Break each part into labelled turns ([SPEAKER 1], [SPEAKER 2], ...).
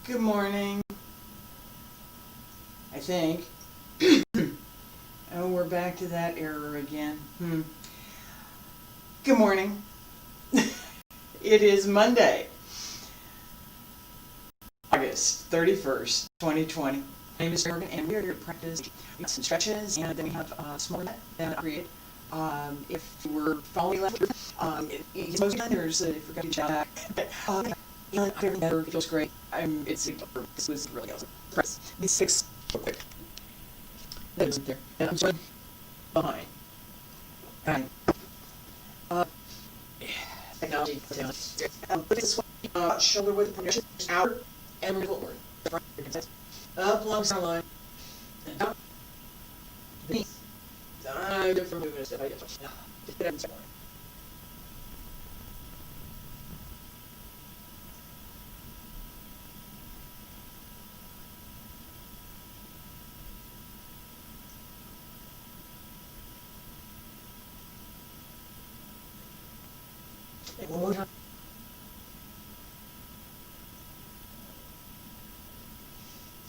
[SPEAKER 1] Good morning, I think. Oh, we're back to that error again. Good morning. It is Monday, August 31st, 2020. My name is Morgan, and we are here to practice some stretches, and then we have a small mat that I created. If you were following left, it's most of there's I forgot to chat back. I'm feeling better. It feels great. This was really awesome. Press these six real quick. That isn't there. And I'm starting behind. Behind. Technology. Look at this one. Shoulder width progression. Out and forward. Up along center line. And down. Beneath. Different movements that I get. Just put everything more. And one more time.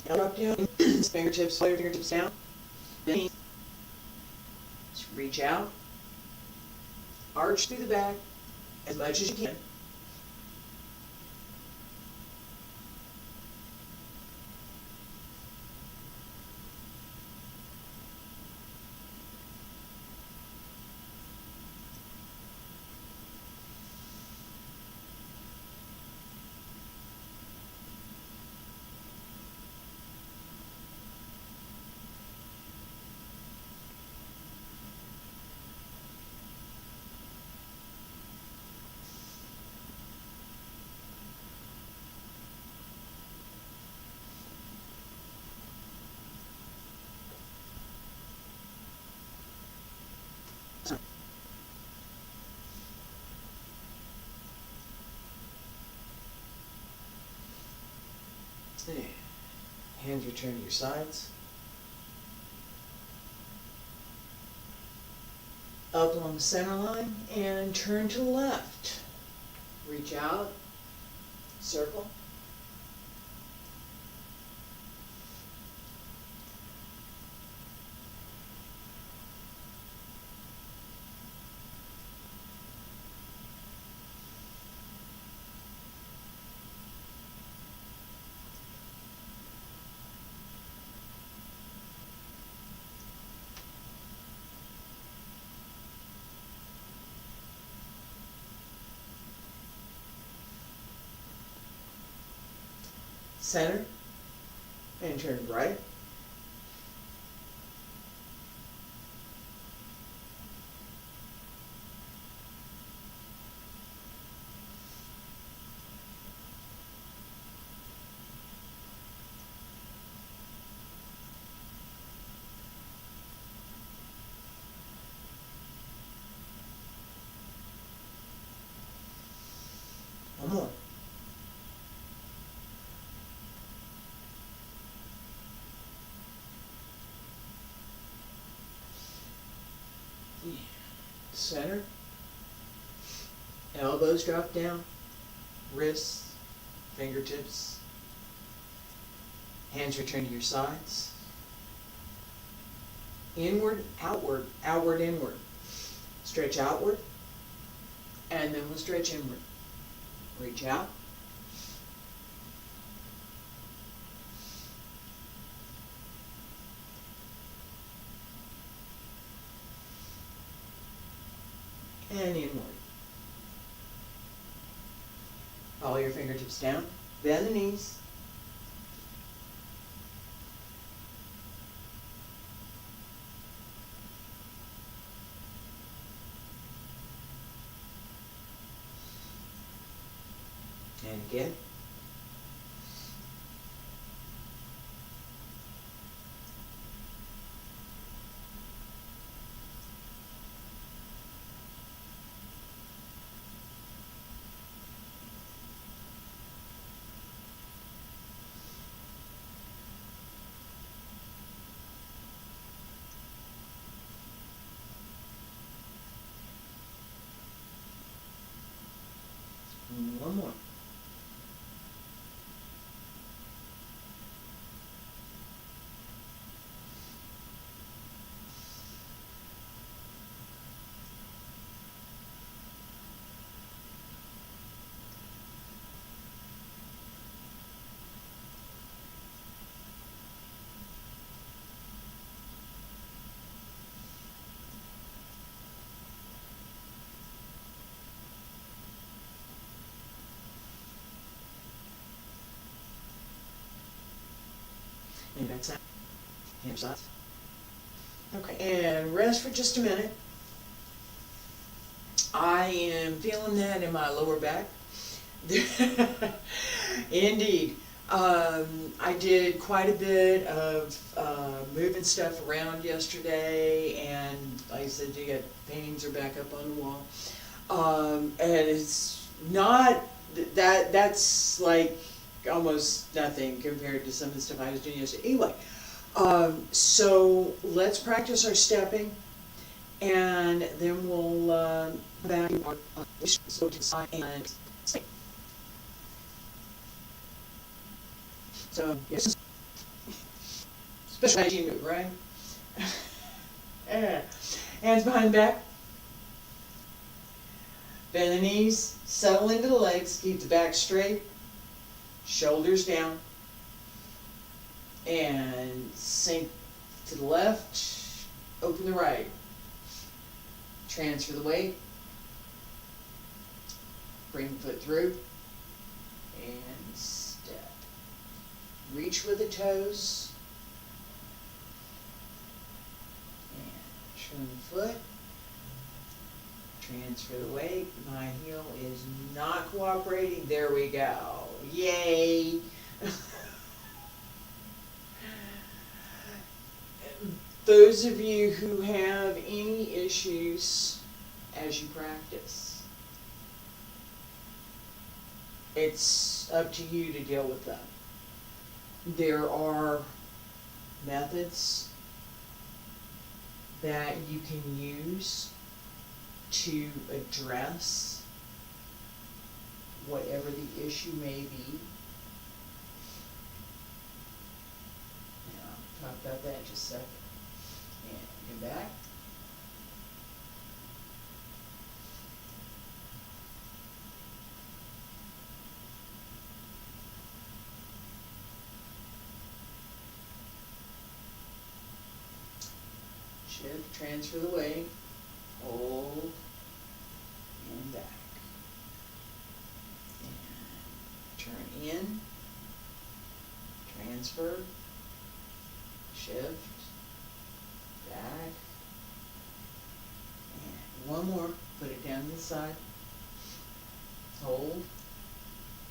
[SPEAKER 1] Drop down, fingertips, lay your fingertips down. Then just reach out, arch through the back as much as you can. Hands return to your sides. Up along the center line and turn to the left. Reach out, circle. Center, and turn right. One more. Center, elbows drop down, wrists, fingertips, hands return to your sides, inward, outward, outward, inward, stretch outward, and then we'll stretch inward, reach out, and inward. Follow your fingertips down, bend the knees. And again. One more. And that's that. Hands up. Okay, and rest for just a minute. I am feeling that in my lower back. Indeed. I did quite a bit of moving stuff around yesterday, and like I said, you get paintings are back up on the wall. And it's not that's like almost nothing compared to some of the stuff I was doing yesterday. Anyway, so let's practice our stepping, and then we'll back to the side and stay. So yes, special hygiene move, right? Yeah. Hands behind the back. Bend the knees, settle into the legs, keep the back straight, shoulders down, and sink to the left, open the right. Transfer the weight, bring the foot through, and step. Reach with the toes, and turn the foot. Transfer the weight. My heel is not cooperating. There we go. Yay! Those of you who have any issues as you practice, it's up to you to deal with them. There are methods that you can use to address whatever the issue may be. Now, I'll talk about that in just a second. And come back. Shift, transfer the weight, hold, and back. And turn in, transfer, shift, back, and one more, put it down to the side, hold,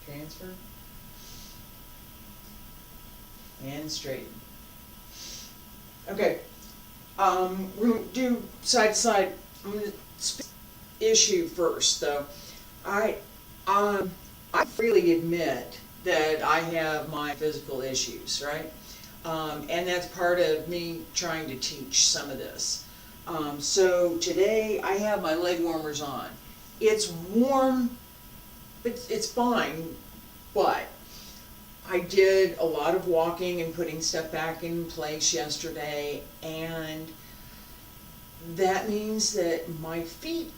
[SPEAKER 1] transfer, and straighten. Okay, we're going to do side to side. I'm going to issue first, though. I freely admit that I have my physical issues, right? And that's part of me trying to teach some of this. So today I have my leg warmers on. It's warm, it's fine, but I did a lot of walking and putting stuff back in place yesterday, and that means that my feet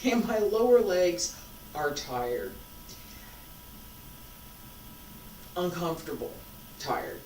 [SPEAKER 1] and my lower legs are tired, uncomfortable, tired.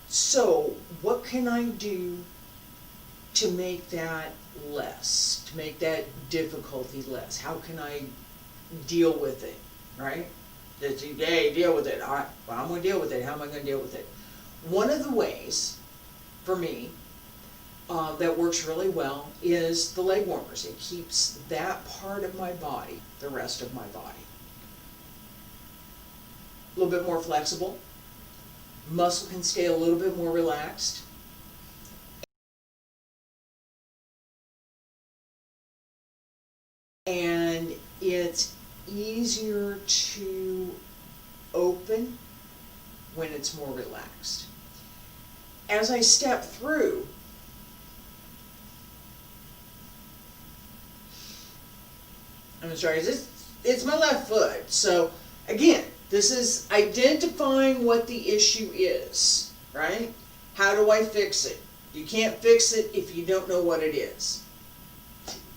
[SPEAKER 1] So what can I do to make that less, to make that difficulty less? How can I deal with it, right? That you, hey, deal with it. All right, well, I'm going to deal with it. How am I going to deal with it? One of the ways, for me, that works really well is the leg warmers. It keeps that part of my body, the rest of my body, a little bit more flexible. Muscle can stay a little bit more relaxed. And it's easier to open when it's more relaxed. As I step through, I'm sorry, it's my left foot. So again, this is identifying what the issue is, right? How do I fix it? You can't fix it if you don't know what it is.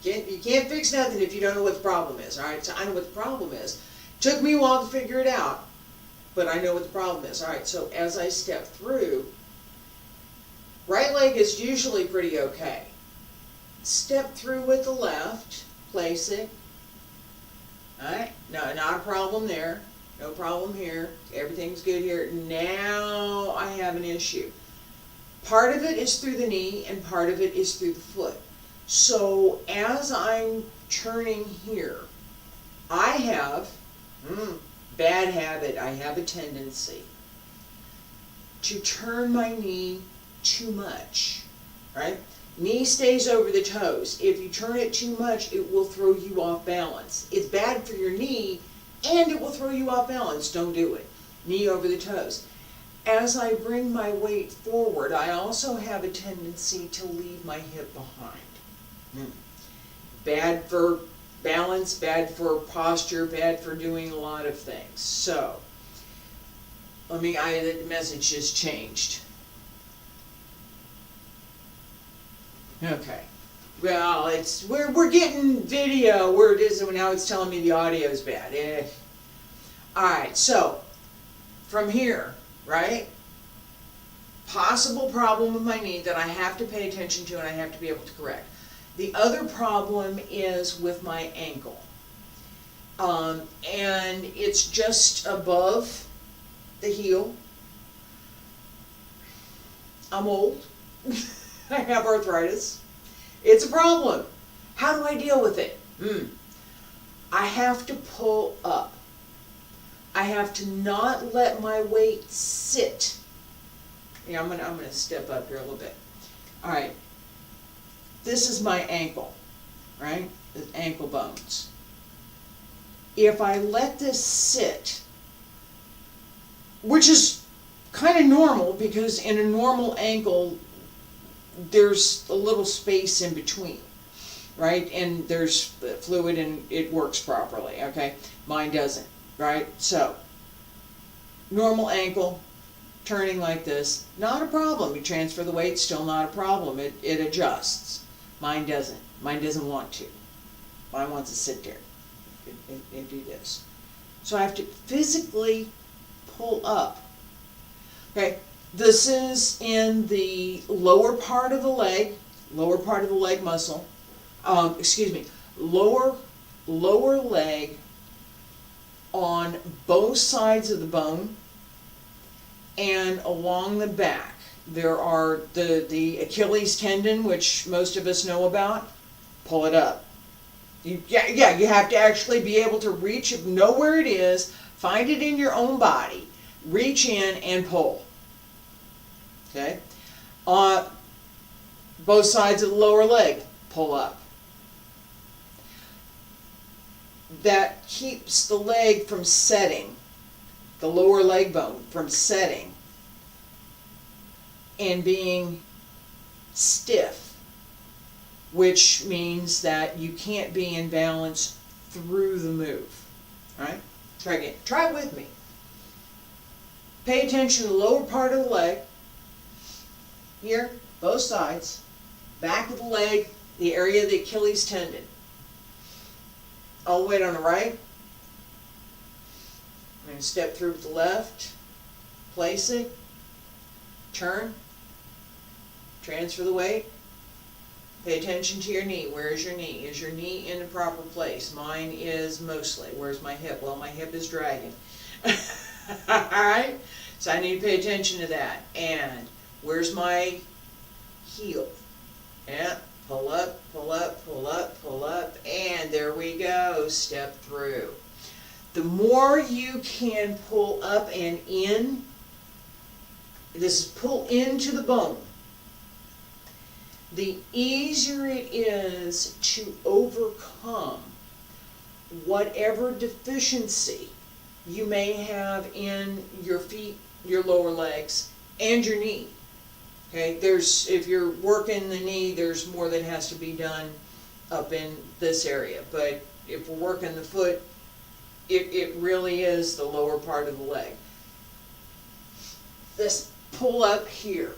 [SPEAKER 1] You can't fix nothing if you don't know what the problem is, all right? So I know what the problem is. Took me a while to figure it out, but I know what the problem is. All right, so as I step through, right leg is usually pretty okay. Step through with the left, place it. All right, no, not a problem there. No problem here. Everything's good here. Now I have an issue. Part of it is through the knee and part of it is through the foot. So as I'm turning here, I have, bad habit, I have a tendency to turn my knee too much, right? Knee stays over the toes. If you turn it too much, it will throw you off balance. It's bad for your knee and it will throw you off balance. Don't do it. Knee over the toes. As I bring my weight forward, I also have a tendency to leave my hip behind. Bad for balance, bad for posture, bad for doing a lot of things. So, the message just changed. Okay. Well, we're getting video where it is, and now it's telling me the audio is bad. Alright, so from here, right? Possible problem with my knee that I have to pay attention to and I have to be able to correct. The other problem is with my ankle. And it's just above the heel. I'm old. I have arthritis. It's a problem. How do I deal with it? I have to pull up. I have to not let my weight sit. Yeah, I'm gonna step up here a little bit. All right. This is my ankle, right? The ankle bones. If I let this sit, which is kind of normal because in a normal ankle, there's a little space in between, right? And there's fluid and it works properly, okay? Mine doesn't, right? So, normal ankle, turning like this, not a problem. You transfer the weight, still not a problem. It adjusts. Mine doesn't. Mine doesn't want to. Mine wants to sit there and do this. So I have to physically pull up. Okay, this is in the lower part of the leg muscle. Lower leg on both sides of the bone and along the back. There are the Achilles tendon, which most of us know about. Pull it up. You have to actually be able to reach, know where it is, find it in your own body, reach in and pull. Okay? Both sides of the lower leg, pull up. That keeps the leg from setting, the lower leg bone from setting and being stiff, which means that you can't be in balance through the move. All right? Try again. Try it with me. Pay attention to the lower part of the leg. Here, both sides. Back of the leg, the area of the Achilles tendon. All the way on the right. I'm going to step through with the left. Place it. Turn, transfer the weight, pay attention to your knee. Where is your knee? Is your knee in the proper place? Mine is mostly. Where's my hip? Well, my hip is dragging. Alright? So I need to pay attention to that. And where's my heel? Yeah, pull up, pull up, pull up, pull up, and there we go, step through. The more you can pull up and in, this is pull into the bone, the easier it is to overcome whatever deficiency you may have in your feet, your lower legs, and your knee. Okay, if you're working the knee, there's more that has to be done up in this area. But if we're working the foot, it really is the lower part of the leg. This pull up here,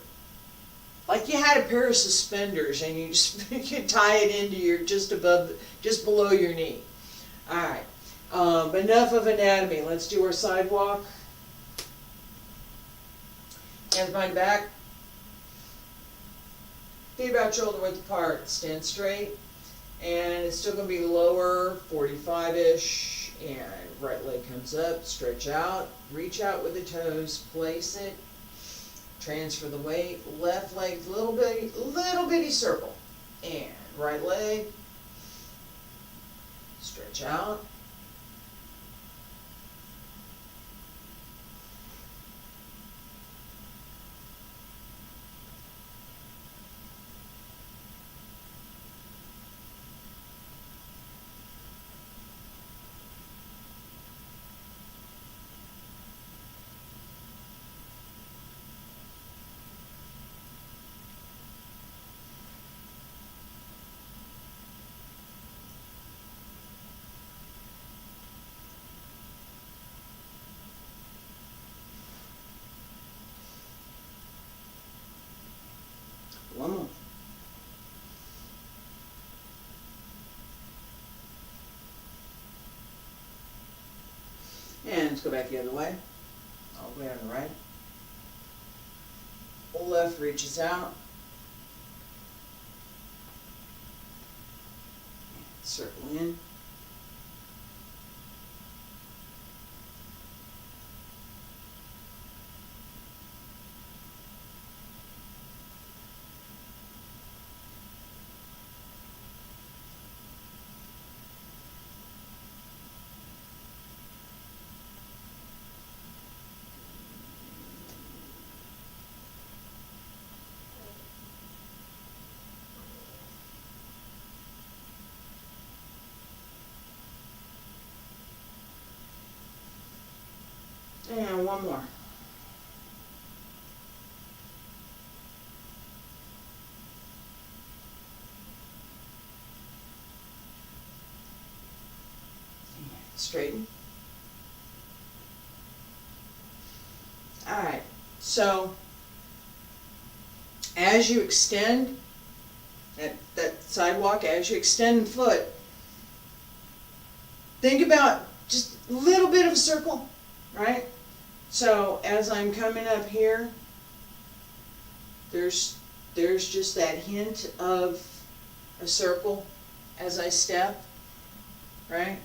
[SPEAKER 1] like you had a pair of suspenders and you just you tie it into your just below your knee. All right, enough of anatomy. Let's do our sidewalk. Hands behind the back. Feet about shoulder width apart. Stand straight. And it's still going to be lower, 45-ish. And right leg comes up, stretch out, reach out with the toes, place it, transfer the weight, left leg, little bitty circle. And right leg, stretch out. One more. And let's go back the other way. All the way on the right. Left reaches out. Circle in. And one more. And straighten. All right. So as you extend that sidewalk, as you extend the foot, think about just a little bit of a circle, right? So as I'm coming up here, there's just that hint of a circle as I step, right?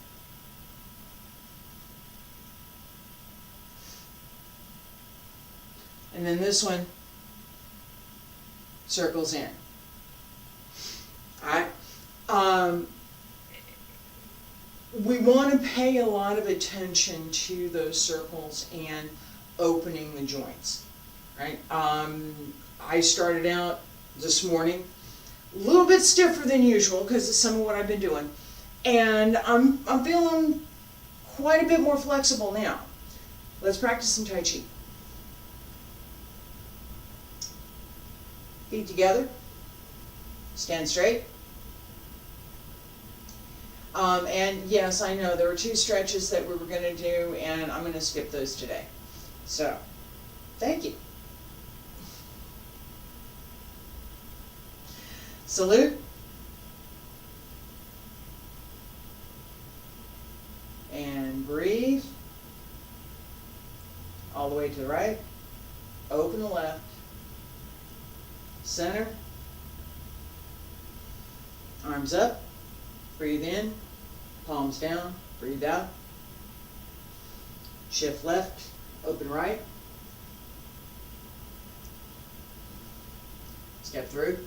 [SPEAKER 1] And then this one circles in. All right. We want to pay a lot of attention to those circles and opening the joints, right? I started out this morning a little bit stiffer than usual because of some of what I've been doing, and I'm feeling quite a bit more flexible now. Let's practice some Tai Chi. Feet together, stand straight. And yes, I know there were 2 stretches that we were going to do, and I'm going to skip those today. So, thank you. Salute. And breathe. All the way to the right. Open the left. center, arms up, breathe in, palms down, breathe out, shift left, open right, step through,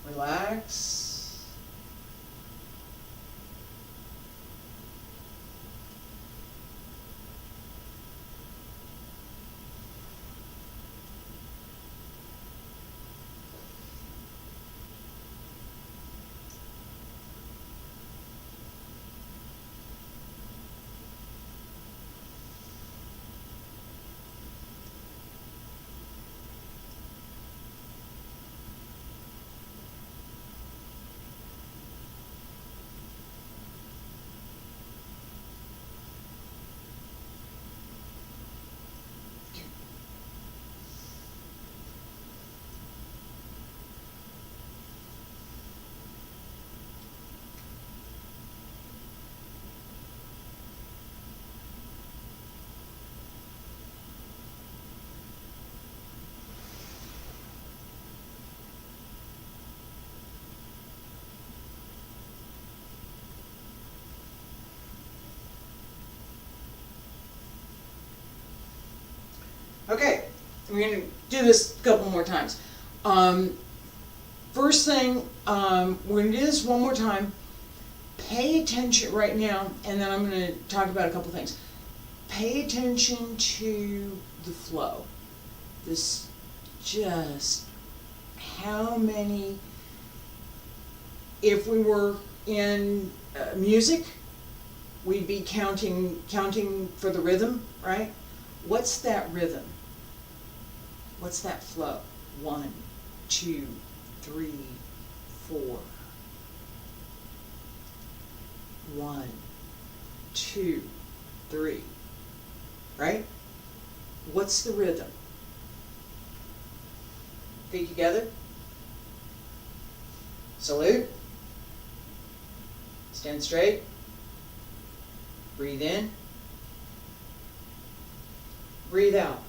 [SPEAKER 1] relax. Okay, we're going to do this a couple more times. First thing, we're going to do this one more time. Pay attention right now, and then I'm going to talk about a couple things. Pay attention to the flow. This just how many, if we were in music, we'd be counting for the rhythm, right? What's that rhythm? What's that flow? 1, 2, 3, 4. 1, 2, 3. Right? What's the rhythm? Feet together. Salute. Stand straight. Breathe in. Breathe out.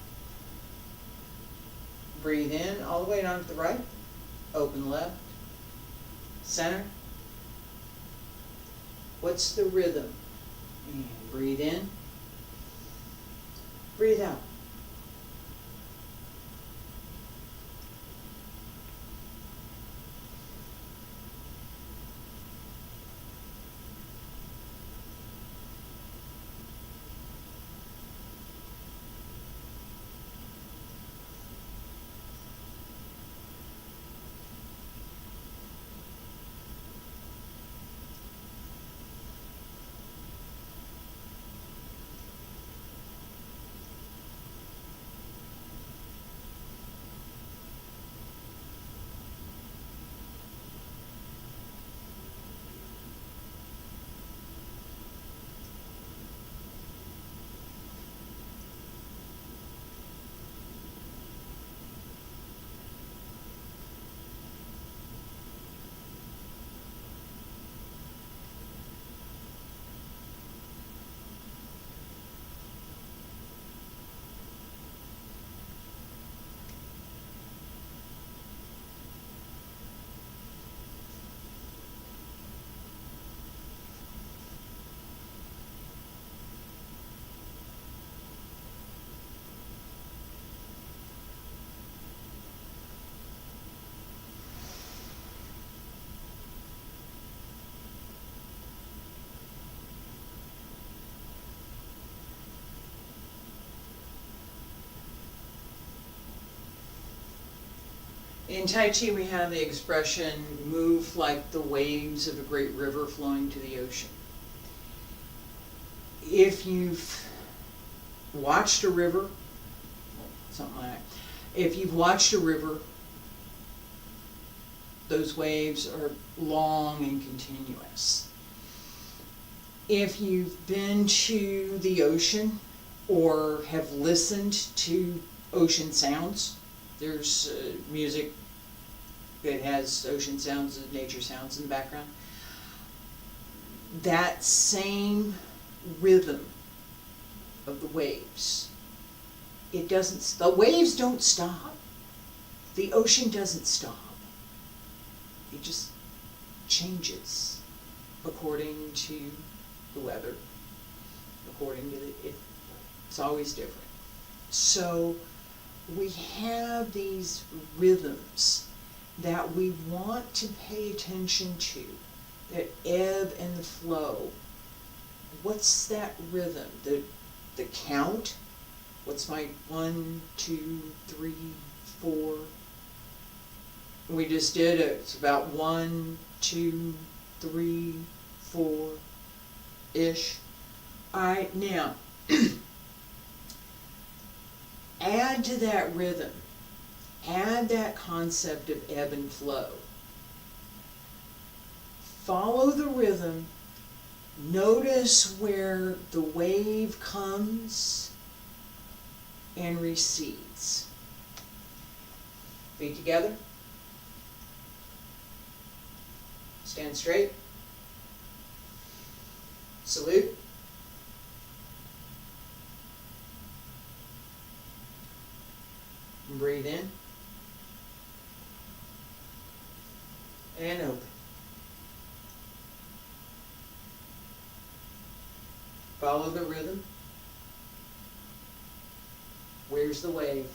[SPEAKER 1] Breathe in all the way down to the right. Open left. Center. What's the rhythm? And breathe in. Breathe out. In Tai Chi, we have the expression, move like the waves of a great river flowing to the ocean. If you've watched a river, something like that, if you've watched a river, those waves are long and continuous. If you've been to the ocean, or have listened to ocean sounds. There's music that has ocean sounds and nature sounds in the background. That same rhythm of the waves, the waves don't stop. The ocean doesn't stop. It just changes according to the weather, according to it's always different. So we have these rhythms that we want to pay attention to, that ebb and the flow. What's that rhythm? The count? What's my 1, 2, 3, 4? We just did it. It's about 1, 2, 3, 4-ish. Alright, now add to that rhythm, add that concept of ebb and flow. Follow the rhythm, notice where the wave comes and recedes. Feet together. Stand straight. Salute. Breathe in and open. Follow the rhythm. Where's the wave?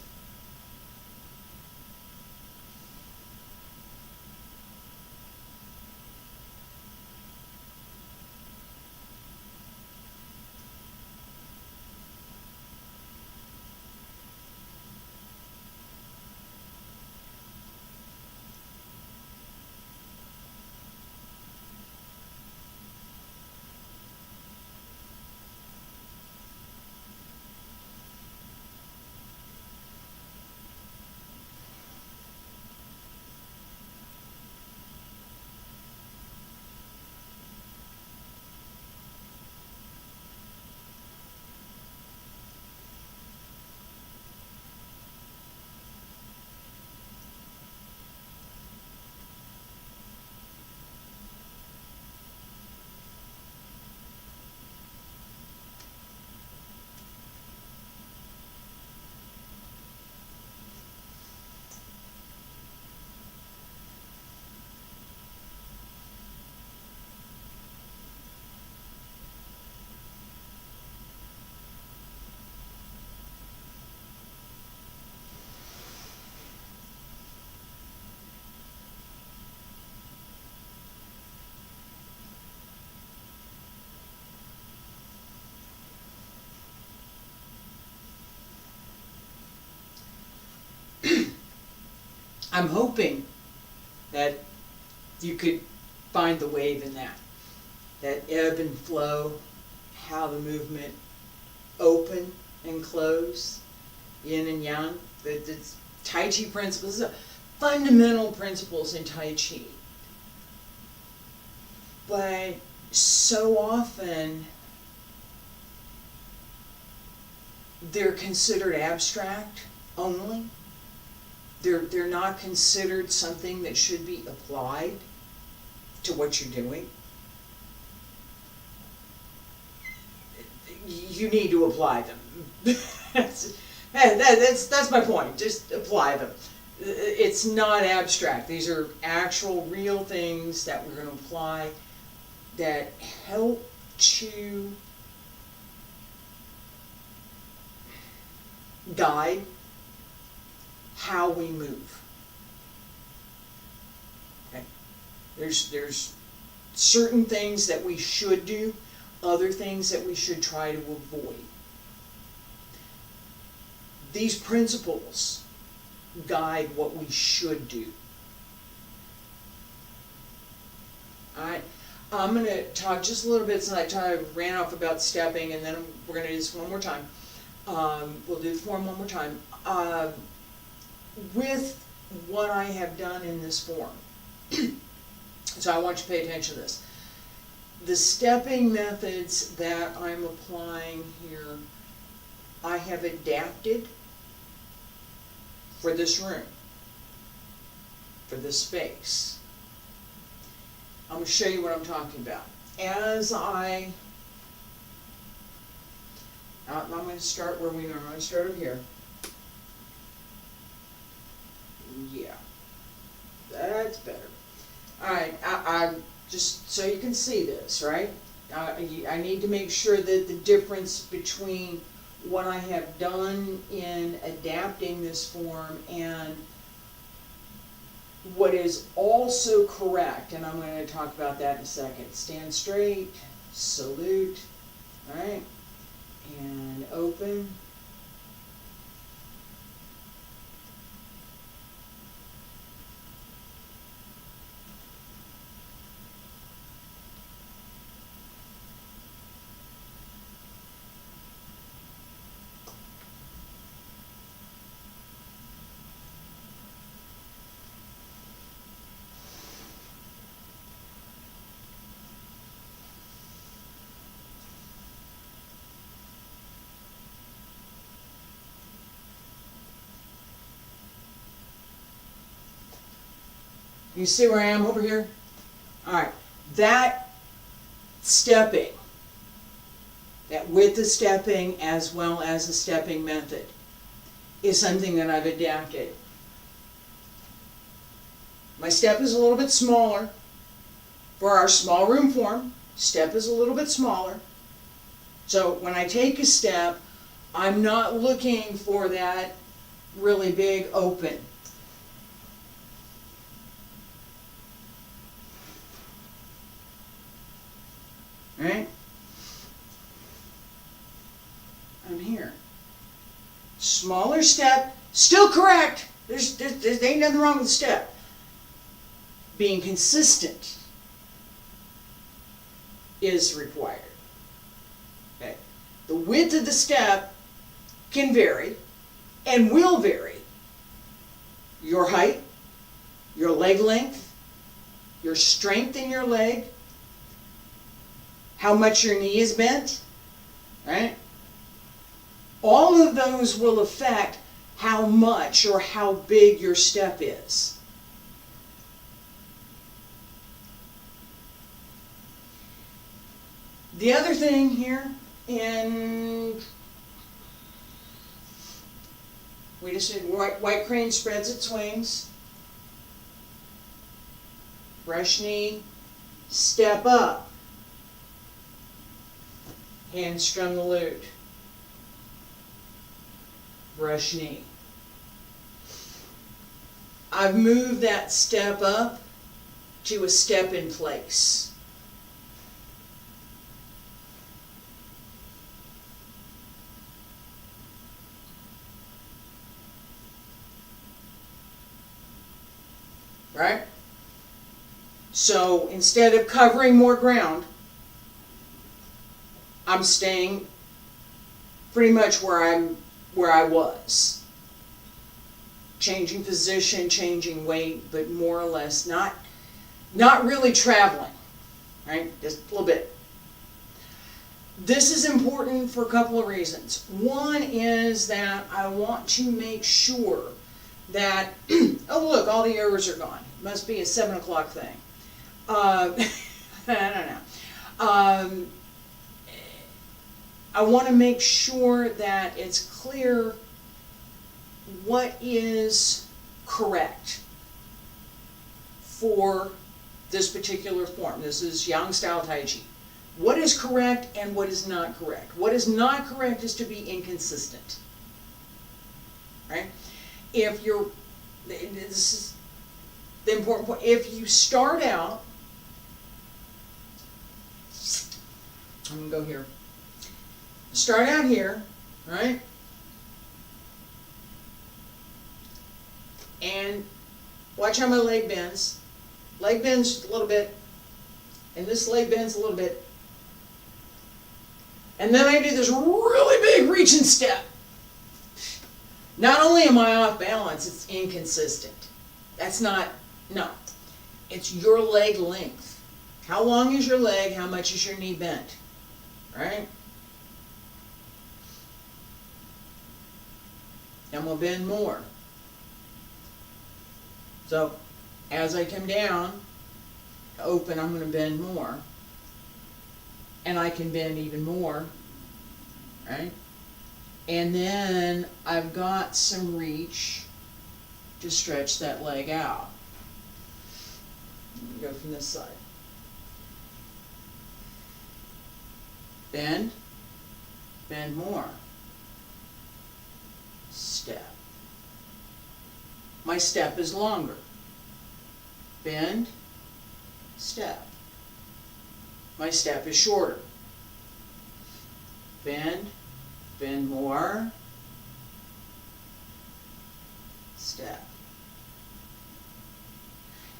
[SPEAKER 1] I'm hoping that you could find the wave in that ebb and flow, how the movement open and close, yin and yang. It's Tai Chi Principles, fundamental principles in Tai Chi. But so often they're considered abstract only. They're not considered something that should be applied to what you're doing. You need to apply them. that's my point. Just apply them. It's not abstract. These are actual, real things that we're going to apply that help to guide how we move. Okay? There's certain things that we should do, other things that we should try to avoid. These principles guide what we should do. Alright, I'm going to talk just a little bit since I ran off about stepping, and then we're going to do this one more time. We'll do the form one more time. With what I have done in this form. So I want you to pay attention to this. The stepping methods that I'm applying here I have adapted for this room, for this space. I'm going to show you what I'm talking about. I'm going to start where we normally start over here. Yeah, that's better. All right, I just so you can see this, right? I need to make sure that the difference between what I have done in adapting this form and what is also correct, and I'm going to talk about that in a second. Stand straight, salute, all right, and open. You see where I am over here? All right, that stepping, that with the stepping as well as the stepping method is something that I've adapted. My step is a little bit smaller. For our small room form, step is a little bit smaller. So when I take a step, I'm not looking for that really big open. Right? I'm here. Smaller step, still correct. There ain't nothing wrong with the step. Being consistent is required. Okay. The width of the step can vary and will vary. Your height, your leg length, your strength in your leg, how much your knee is bent, right? All of those will affect how much or how big your step is. The other thing here, we just did white crane spreads its wings, brush knee, step up. Hands Strum The Lute. Brush knee. I've moved that step up to a step in place. Right? So instead of covering more ground, I'm staying pretty much where I was. Changing position, changing weight, but more or less not really traveling, right? Just a little bit. This is important for a couple of reasons. One is that I want to make sure that, oh look, all the errors are gone. Must be a 7 o'clock thing. I don't know. I want to make sure that it's clear what is correct for this particular form. This is Yang style Tai Chi. What is correct and what is not correct? What is not correct is to be inconsistent. Right? If you're, this is the important point. If you start out, I'm going to go here. Start out here, right? And watch how my leg bends. Leg bends a little bit, and this leg bends a little bit. And then I do this really big reach and step. Not only am I off balance, it's inconsistent. That's not, no. It's your leg length. How long is your leg? How much is your knee bent? Right? I'm going to bend more. So as I come down, open, I'm going to bend more. And I can bend even more, right? And then I've got some reach to stretch that leg out. Let me go from this side. Bend, bend more. Step. My step is longer. Bend, step. My step is shorter. Bend, bend more. Step.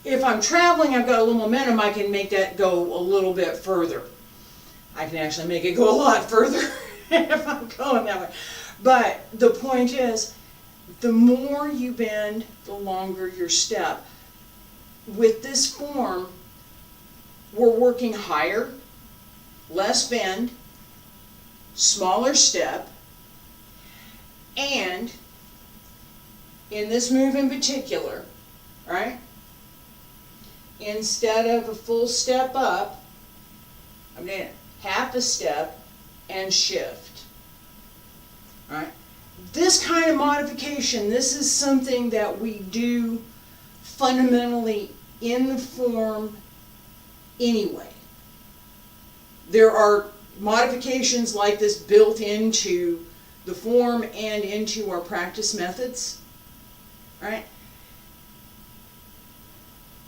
[SPEAKER 1] If I'm traveling, I've got a little momentum, I can make that go a little bit further. I can actually make it go a lot further if I'm going that way. But the point is, the more you bend, the longer your step. With this form, we're working higher, less bend, smaller step, and in this move in particular, right, instead of a full step up, I'm doing half a step and shift. All right. This kind of modification, this is something that we do fundamentally in the form anyway. There are modifications like this built into the form and into our practice methods, right?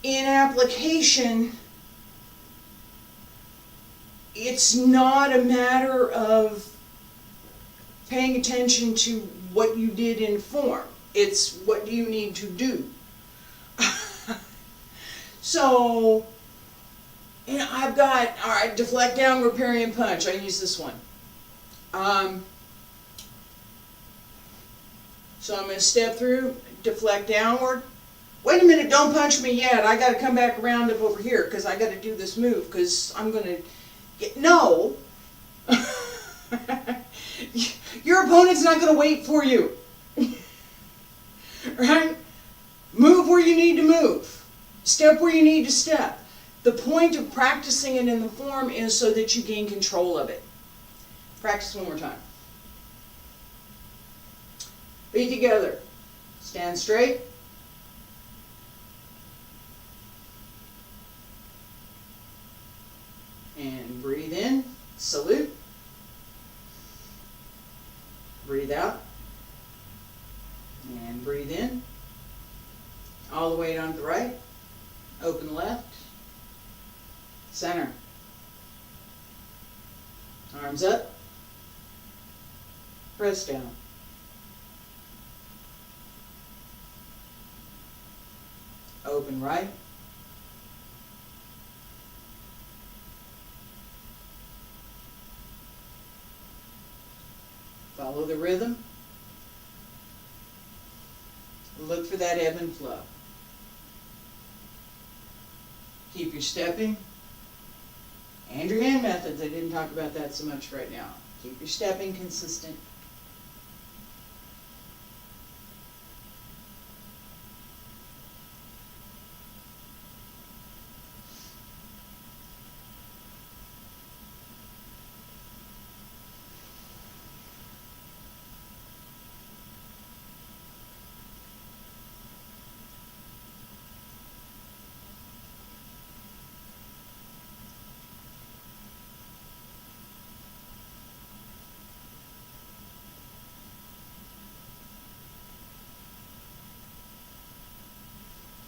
[SPEAKER 1] In application, it's not a matter of paying attention to what you did in form. It's what do you need to do. So, you know, I've got, all right, deflect downward, parry and punch. I use this one. So I'm going to step through, deflect downward. Wait a minute, don't punch me yet. I got to come back around up over here because I got to do this move because I'm going to get, no. Your opponent's not going to wait for you. Right? Move where you need to move. Step where you need to step. The point of practicing it in the form is so that you gain control of it. Practice one more time. Feet together. Stand straight. And breathe in. Salute. Breathe out. And breathe in. All the way down to the right. Open left. Center. Arms up. Press down. Open right. Follow the rhythm. Look for that ebb and flow. Keep your stepping and your hand methods. I didn't talk about that so much right now. Keep your stepping consistent.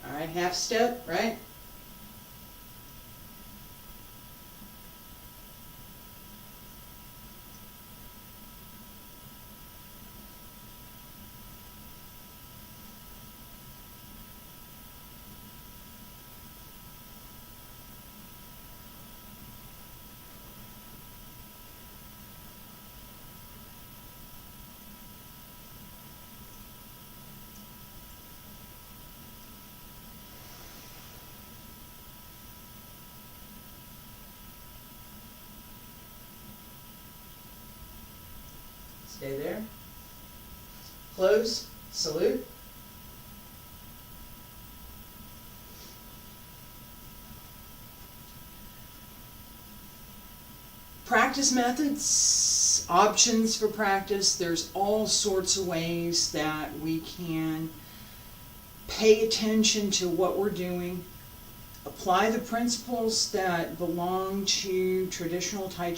[SPEAKER 1] All right, half step, right? Stay there. Close, salute. Practice methods, options for practice. There's all sorts of ways that we can pay attention to what we're doing, apply the principles that belong to traditional Tai Chi